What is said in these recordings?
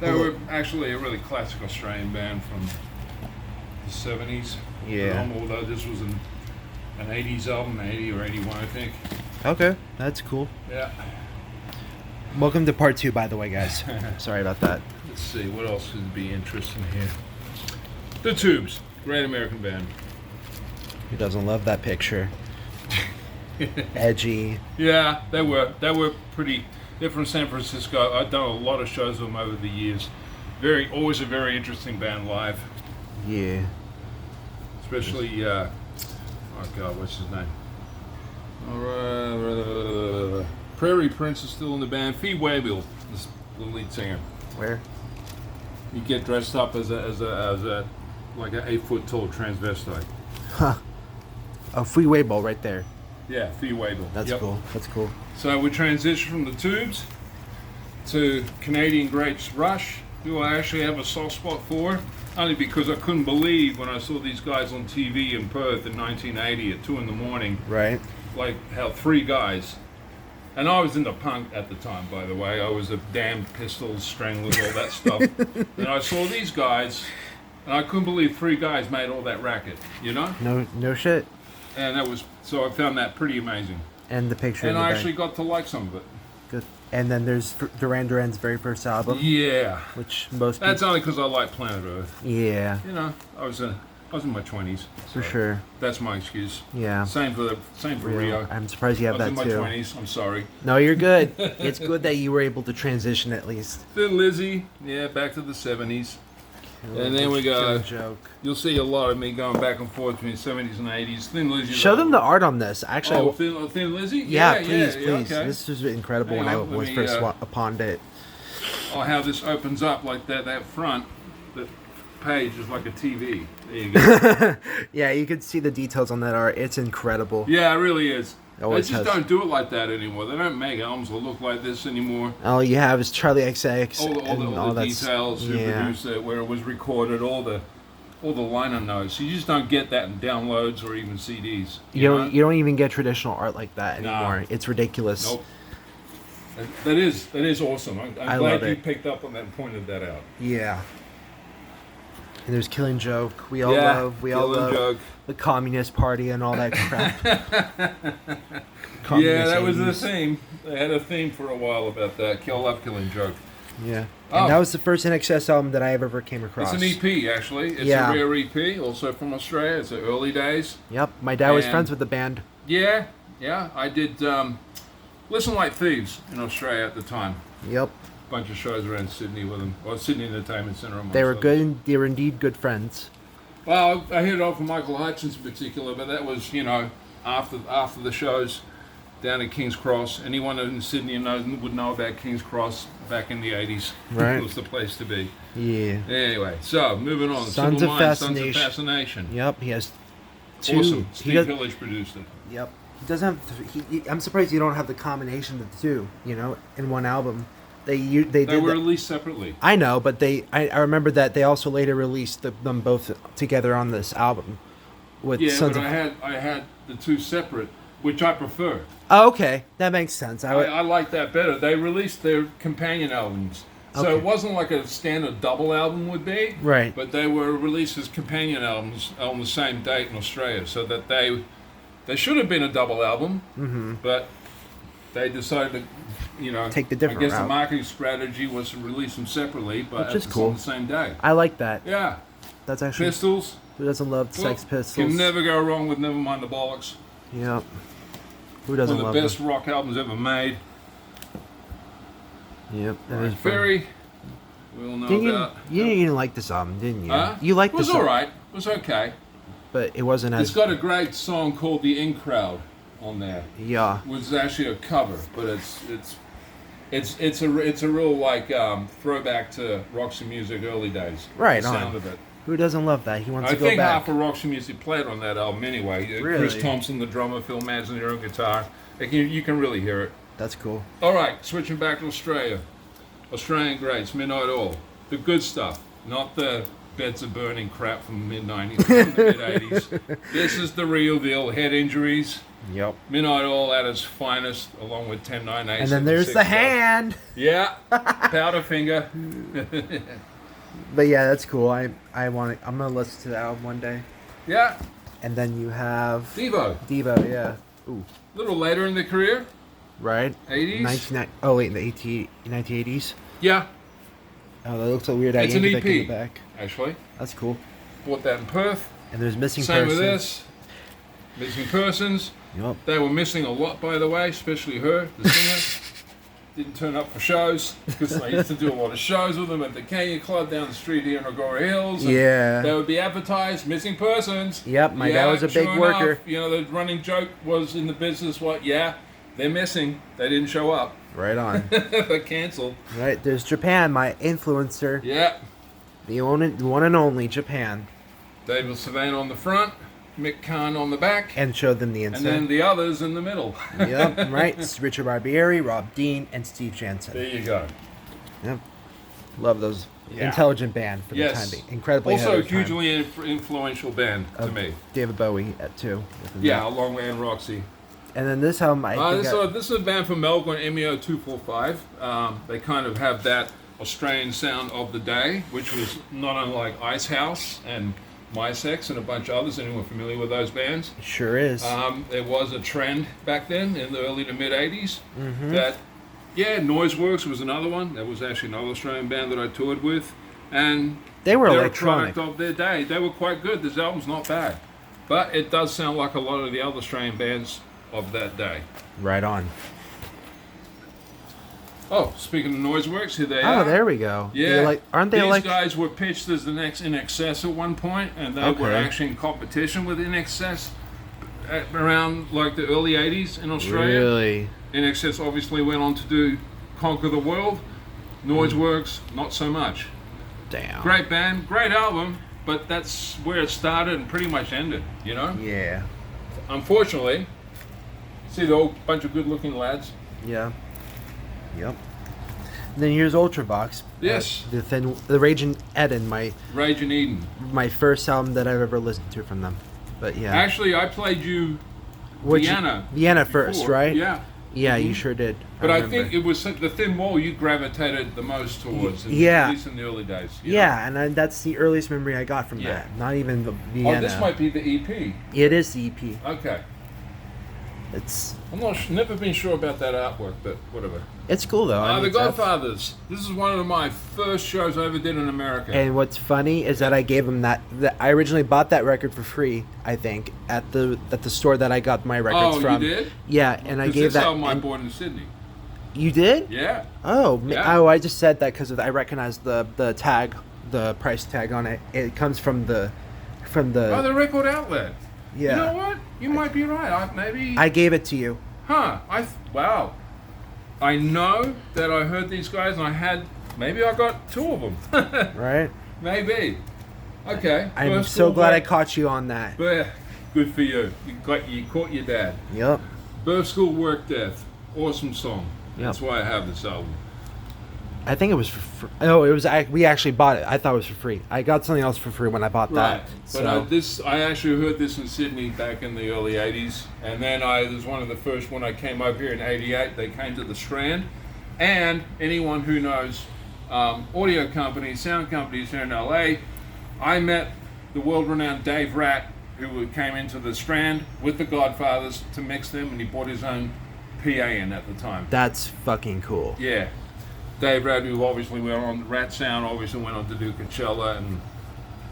They were actually a really classic Australian band from the 70s. Yeah. Although this was an 80s album, 80 or 81, I think. Okay, that's cool. Yeah. Welcome to part 2, by the way, guys. Sorry about that. Let's see, what else would be interesting here? The Tubes, great American band. Who doesn't love that picture? Edgy. Yeah, they were pretty. They're from San Francisco. I've done a lot of shows with them over the years. Always a very interesting band live. Yeah. Especially, oh God, what's his name? Prairie Prince is still in the band. Fee Waybill is the lead singer. Where? You get dressed up as a like an 8 foot tall transvestite. Huh. A freeway ball right there. Yeah, Fee Waybill. That's cool. That's cool. So we transition from the Tubes to Canadian greats Rush, who I actually have a soft spot for, only because I couldn't believe when I saw these guys on TV in Perth in 1980 at 2 in the morning. Right. Like how 3 guys, and I was into punk at the time, by the way. I was a Damned, Pistols, Stranglers, all that stuff. And I saw these guys, and I couldn't believe 3 guys made all that racket, you know? No shit. And so I found that pretty amazing. And the picture. And in the I back. actually got to like some of it. Good. And then there's Duran Duran's very first album. Yeah. Which most people. That's only because I like Planet Earth. Yeah. You know, I was in my 20s. For sure. That's my excuse. Yeah. Same for Rio. I'm surprised you have I was that in my too. 20s. I'm sorry. No, you're good. It's good that you were able to transition at least. Then Lizzie, yeah, back to the 70s. And then we go. Joke. You'll see a lot of me going back and forth between 70s and 80s. Thin Lizzy. Show them the art on this. Actually, Thin Lizzy? yeah, please. Okay. This was incredible Hang when I on, let was me, first upon it. Oh, how this opens up like that. That front, that page is like a TV. There you go. Yeah, you can see the details on that art. It's incredible. Yeah, it really is. They Always just has. don't do it like that anymore. They don't make albums that look like this anymore. All you have is Charlie XX All the details, who produced it, where it was recorded, all the liner notes. You just don't get that in downloads or even CDs. You don't even get traditional art like that anymore. Nah. It's ridiculous. Nope. That is awesome. I'm I glad love you it. picked up on that and pointed that out. Yeah. And there's Killing Joke. We all love Joke. the Communist Party and all that crap. Yeah, that was the theme. They had a theme for a while about that. Love Killing Joke. Yeah. And that was the first NXS album that I ever came across. It's an EP, actually. It's a rare EP, also from Australia. It's the early days. Yep. My dad was friends with the band. Yeah. I did Listen Like Thieves in Australia at the time. Yep. Bunch of shows around Sydney with them. Or Sydney Entertainment Centre. They were good. They were indeed good friends. Well, I hit it off with Michael Hutchins in particular, but that was, after the shows down at King's Cross. Anyone in Sydney would know about King's Cross back in the 80s. Right. It was the place to be. Yeah. Anyway, so moving on. Sons Simple of Minds, Sons of Fascination. Fascination. Yep. He has 2. Awesome. Steve Village produced it. Yep. He doesn't have. I'm surprised you don't have the combination of the 2. In one album. They They did were that. released separately. I know, but I remember that they also later released them both together on this album. With Yeah, Sons but of... I had the 2 separate, which I prefer. Oh, okay, that makes sense. I like that better. They released their companion albums. So Okay. it wasn't like a standard double album would be. Right. But they were released as companion albums on the same date in Australia. So that they should have been a double album. Mm-hmm. But they decided to, take the different I guess route. the marketing strategy was to release them separately, but Which is on cool. the same day. I like that. Yeah. That's actually... Pistols. Who doesn't love Sex Well, Pistols? Can never go wrong with Nevermind the Bollocks. Yep. Who One doesn't of love the best them? rock albums ever made. Yep. That Right. is fun. Ferry. We'll know Didn't about. you didn't like this album, didn't you? Huh? You liked It was this all right. It was okay. but it wasn't as... It's got a great song called "The In Crowd" on there. Yeah. It was actually a cover, but it's a real like throwback to Roxy Music early days. Right The on. sound of it. Who doesn't love that? He wants I to go think back. half of Roxy Music played on that album anyway. Really? Chris Thompson, the drummer, Phil Manzanero on guitar. You can really hear it. That's cool. All right, switching back to Australia. Australian greats, Midnight Oil. The good stuff, not the beds of burning crap from the mid-90s, from the mid-80s. This is the real deal. Head injuries, Yep. Midnight Oil at its finest, along with 10-9-8. And then there's the hand. Yeah, Powderfinger. But yeah, that's cool. I'm gonna listen to that album one day. Yeah, And then you have Devo. Devo. Yeah. Ooh. A little later in the career, Right. 80s. Oh wait, in the 1980s. Yeah, Oh, that looks a weird. It's an Yankee EP. Dick in the back. actually. That's cool. Bought that in Perth. And there's missing Same person. with this. Missing persons. Yep. They were missing a lot, by the way, especially her, the singer. Didn't turn up for shows because I used to do a lot of shows with them at the Canyon Club down the street here in Agora Hills. And Yeah. They would be advertised, missing persons. Yep, my dad was a big sure worker. enough, you know, the running joke was in the business, they're missing. They didn't show up. Right on. They're cancelled. Right. There's Japan, my influencer, Yeah. the one and only Japan, David Sylvain on the front, Mick Kahn on the back, and showed them the and inside. then the others in the middle. Yep. Right. It's Richard Barbieri, Rob Dean, and Steve Jansen. There you go. Yep. Love those. Yeah. Intelligent band for Yes. the time being. Incredibly ahead Also, of their time. hugely influential band to me. David Bowie too. within Yeah, that. along with Ann Roxy. And then this album, This is a band from Melbourne, MEO 245. They kind of have that Australian sound of the day, which was not unlike Icehouse and Mysex and a bunch of others. Anyone familiar with those bands? sure is. There was a trend back then in the early to mid 80s Mm-hmm. that, Noiseworks was another one. That was actually another Australian band that I toured with. And They were they're electronic. a product of their day. They were quite good. This album's not bad. But it does sound like a lot of the other Australian bands of that day. Right on. Oh, speaking of Noiseworks, here they are. Oh, there we go. Yeah. Aren't they These like? guys were pitched as the next In Excess at one point, and they were Okay. actually in competition with In Excess around like the early 80s in Australia. Really? In Excess obviously went on to do Conquer the World. Noiseworks, not so much. Damn. Great band, great album, but that's where it started and pretty much ended, you know? Yeah. Unfortunately, see the old bunch of good-looking lads? Yeah. Yep. And then here's Ultravox. Yes. The Raging Eden, my Rage and Eden. first album that I've ever listened to from them. But yeah. Actually, I played you What'd you- Vienna. Vienna first, before. right? Yeah. Yeah, you sure did. But I remember. think it was the Thin Wall you gravitated the most towards, Yeah. at least in the early days. you know? Yeah, and that's the earliest memory I got from Yeah. that. Not even the Vienna. Oh, this might be the EP. It is the EP. Okay. It's I'm never been sure about that artwork, but whatever. cool though. I The mean, that's- Godfathers. This is one of my first shows I ever did in America. And what's funny is that I gave him that I originally bought that record for free, I think, at the store that I got my records Oh, you from. did? Yeah, and I 'Cause gave this that. album I and- bought in Sydney. You did? Yeah. Oh, Yeah. oh! I just said that because I recognized the tag, the price tag on it. It comes from the Oh, the record outlet. yeah. You know what? You might be right. Maybe. I gave it to you. Huh. Wow. I know that I heard these guys and maybe I got two of them. Right? Maybe. Okay. I'm First so School glad I Black- caught you on that. But good for you. You caught your dad. Yep. Birth School Work Death. Awesome song. Yep. That's why I have this album. I think it was for no, it was. We actually bought it. I thought it was for free. I got something else for free when I bought that. But I actually heard this in Sydney back in the early 80s. And then it was one of the first when I came over here in 88. They came to the Strand. And anyone who knows audio companies, sound companies here in LA, I met the world-renowned Dave Ratt, who came into the Strand with the Godfathers to mix them, and he bought his own PA in at the time. That's fucking cool. Yeah. Dave Ratt, who obviously went on, Rat Sound obviously went on to do Coachella and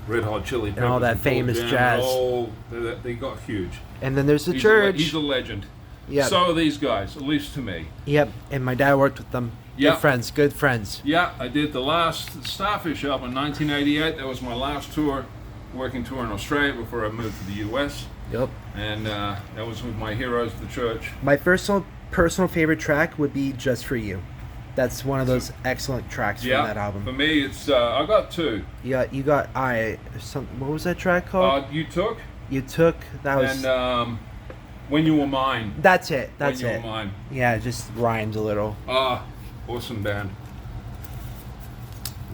Red Hot Chili Peppers. And all that Pearl famous Jam, jazz. Oh, they got huge. And then there's the He's church. he's a legend. Yep. So are these guys, at least to me. Yep. And my dad worked with them. Yep. Good friends. Good friends. Yeah, I did the last Starfish album in 1988. That was my last tour, working tour in Australia before I moved to the US. Yep. And that was with my heroes, the church. My personal favorite track would be Just For You. That's one of those excellent tracks from that For album. me, it's I got two. You got what was that track called? You Took You Took, that was and When You Were Mine. that's it. That's When You it. Were Mine. Yeah, it just rhymes a little. Awesome band.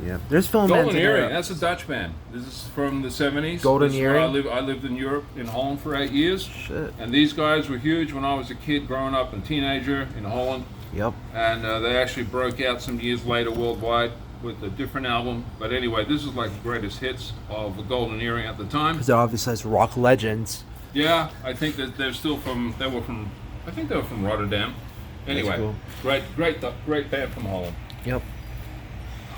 Yeah. There's Phil Golden Manzanero. Earring, that's a Dutch band. This is from the 70s. Golden This is where Earring? I lived in Europe, in Holland for 8 years. Shit. And these guys were huge when I was a kid growing up and teenager in Holland. Yep. And they actually broke out some years later worldwide with a different album. But anyway, this is like the greatest hits of the Golden Earring at the time. Because it obviously has rock legends. Yeah, I think that I think they were from Rotterdam. Anyway, cool. great band from Holland. Yep.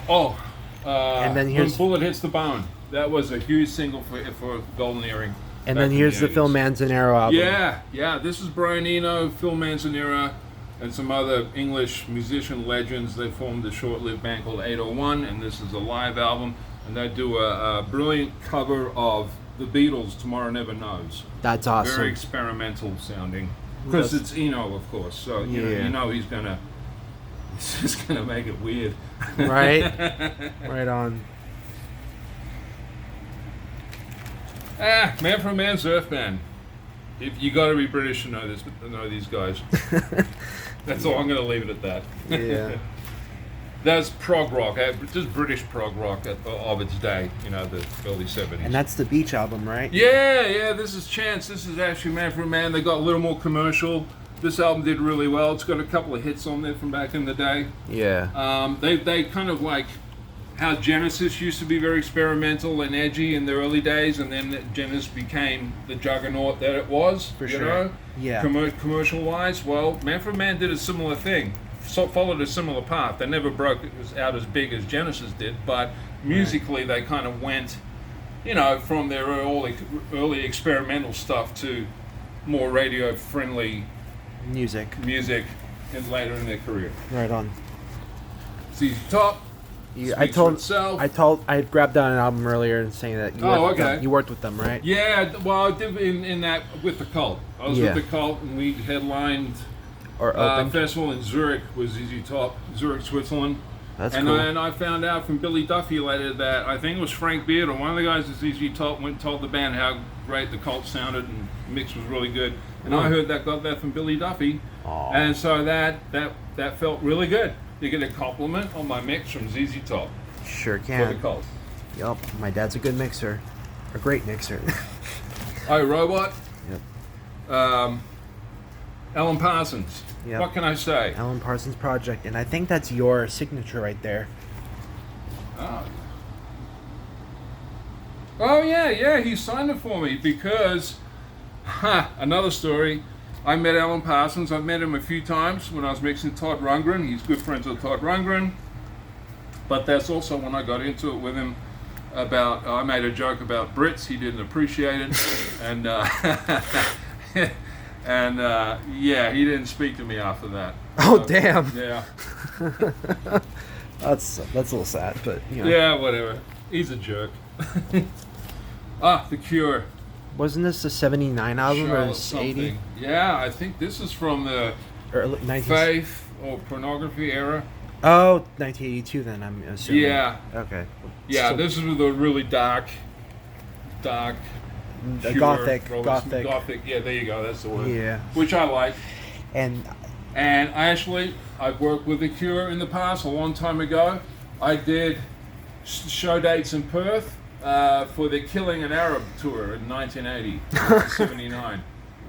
Oh, And then here's- When Bullet Hits the Bone. That was a huge single for Golden Earring. And back then in here's the 80s. Phil Manzanero album. Yeah. This is Brian Eno, Phil Manzanera, and some other English musician legends. They formed a short-lived band called 801, and this is a live album. And they do a brilliant cover of the Beatles' Tomorrow Never Knows. That's awesome. Very experimental sounding. Because That's- it's Eno, of course. So you know he's just gonna make it weird. Right? Right on. Man from a Man Surf Band. If you got to be British to know these guys. That's all. I'm going to leave it at that. Yeah. That's prog rock, just British prog rock of its day. You know, the early 70s. And that's the Beach album, right? Yeah. This is Chance. This is actually Man from a Man. They got a little more commercial. This album did really well. It's got a couple of hits on there from back in the day. Yeah. They kind of like how Genesis used to be very experimental and edgy in the early days, and then Genesis became the juggernaut that it was. For you sure. know, Yeah. Commercial-wise, well, Man for a Man did a similar thing. Followed a similar path. They never broke it out as big as Genesis did, but musically they kind of went, you know, from their early experimental stuff to more radio-friendly Music. and later in their career. Right on. ZZ Top. You, Speaks for itself. I had grabbed down an album earlier and saying that you Oh, worked with okay. them. You worked with them, right? Yeah, well, I did in that with the Cult. I was Yeah. with the Cult, and we headlined Or opened? festival in Zurich with ZZ Top, Zurich, Switzerland. That's and cool. and I found out from Billy Duffy later that I think it was Frank Beard or one of the guys at ZZ Top went and told the band how great the Cult sounded and the mix was really good. And I heard got that from Billy Duffy, Aw. and so that felt really good. You get a compliment on my mix from ZZ Top Sure for the can. Cult. Yup. My dad's a good mixer. A great mixer. Oh, Robot. Yep. Alan Parsons. Yep. What can I say? Alan Parsons Project. And I think that's your signature right there. Oh yeah, he signed it for me because, another story. I met Alan Parsons. I've met him a few times when I was mixing Todd Rundgren. He's good friends with Todd Rundgren. But that's also when I got into it with him about, I made a joke about Brits. He didn't appreciate it. And, yeah, he didn't speak to me after that. Oh, damn. Yeah. That's a little sad, but you know. Yeah, whatever. He's a jerk. The Cure. Wasn't this the 79 album or Charlotte 80? something. Yeah, I think this is from the Early 19... faith or pornography era. Oh, 1982 then, I'm assuming. Yeah. Okay. Yeah, So- this is with a really dark, Cure, Gothic. Gothic. Yeah, there you go. That's the word. Yeah. Which I like. And And I've worked with the Cure in the past, a long time ago. I did show dates in Perth for the Killing an Arab tour in 1980, 79.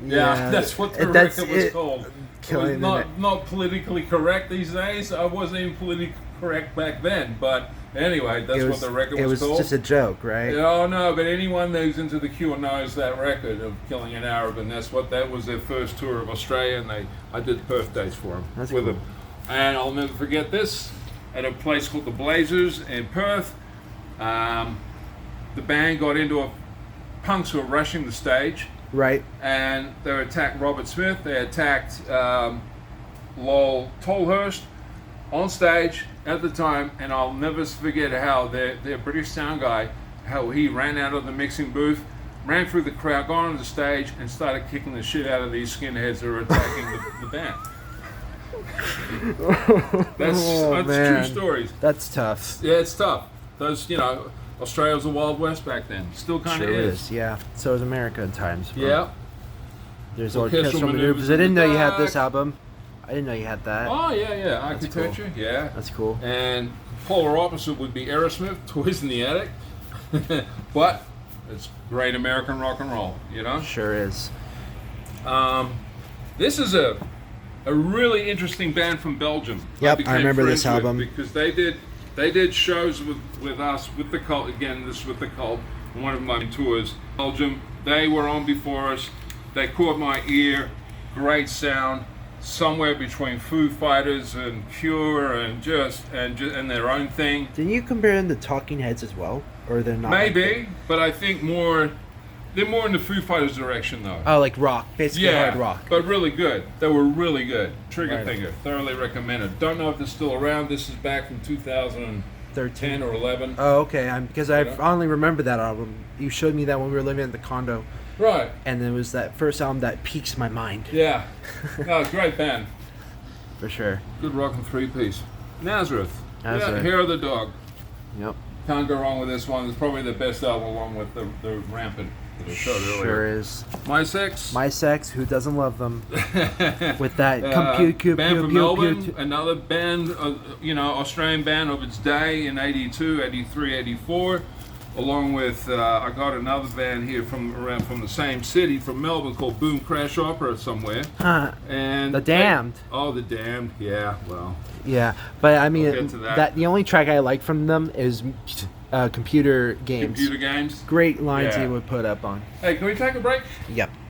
Yeah, that's what the record was called. It Killing was an- not politically correct these days. I wasn't even politically correct back then, but anyway, that's what the record it was was called. just a joke, right? Oh no, but anyone who's into the Cure knows that record of Killing an Arab, and that was their first tour of Australia, and I did Perth dates for them That's with cool. them. And I'll never forget this at a place called the Blazers in Perth. The band got into punks who were rushing the stage, Right. and they attacked Robert Smith. They attacked Lowell Tolhurst on stage at the time, and I'll never forget how their British sound guy, how he ran out of the mixing booth, ran through the crowd, got on the stage, and started kicking the shit out of these skinheads that were attacking the band. That's Oh, man. true stories. That's tough. Yeah, it's tough. Those, Australia was the Wild West back then. Still kind of Sure is. is. Yeah. So is America at times. bro. Yeah. There's Orchestral orchestral maneuvers maneuvers. I in didn't the know you had this dark. album. I didn't know you had that. Oh yeah. That's Architecture. Yeah. That's cool. And polar opposite would be Aerosmith, Toys in the Attic. But it's great American rock and roll, you know? Sure is. This is a really interesting band from Belgium. Yep, I became remember this friends with album. because they did shows with us with the Cult again. This with the Cult, one of my tours. Belgium. They were on before us. They caught my ear. Great sound. Somewhere between Foo Fighters and Cure and and their own thing. Didn't you compare them to Talking Heads as well, or they're not? Maybe, but I think they're more in the Foo Fighters direction though. Oh, like rock, basically hard rock. But really good. They were really good. Trigger Right. Finger, thoroughly recommended. Don't know if they're still around. This is back from 2010 or 11. Oh, okay. Because I Yeah. only remember that album. You showed me that when we were living at the condo, Right. and it was that first album that piques my mind. Yeah. No, great band. For sure. Good rockin' three-piece. Nazareth. Yeah, Nazareth. Hair of the Dog. Yep. Can't go wrong with this one. It's probably the best album along with the Rampant that I showed Sure earlier. is. My Sex. My Sex, who doesn't love them? With that Band from Melbourne, another band, Australian band of its day in 82, 83, 84. Along with, I got another band here from the same city, from Melbourne, called Boom Crash Opera somewhere. Huh. And The Damned. The Damned. Yeah, well. Yeah, but I mean, We'll get to that. the only track I like from them is Computer Games. Computer Games. Great lines Yeah. he would put up on. Hey, can we take a break? Yep.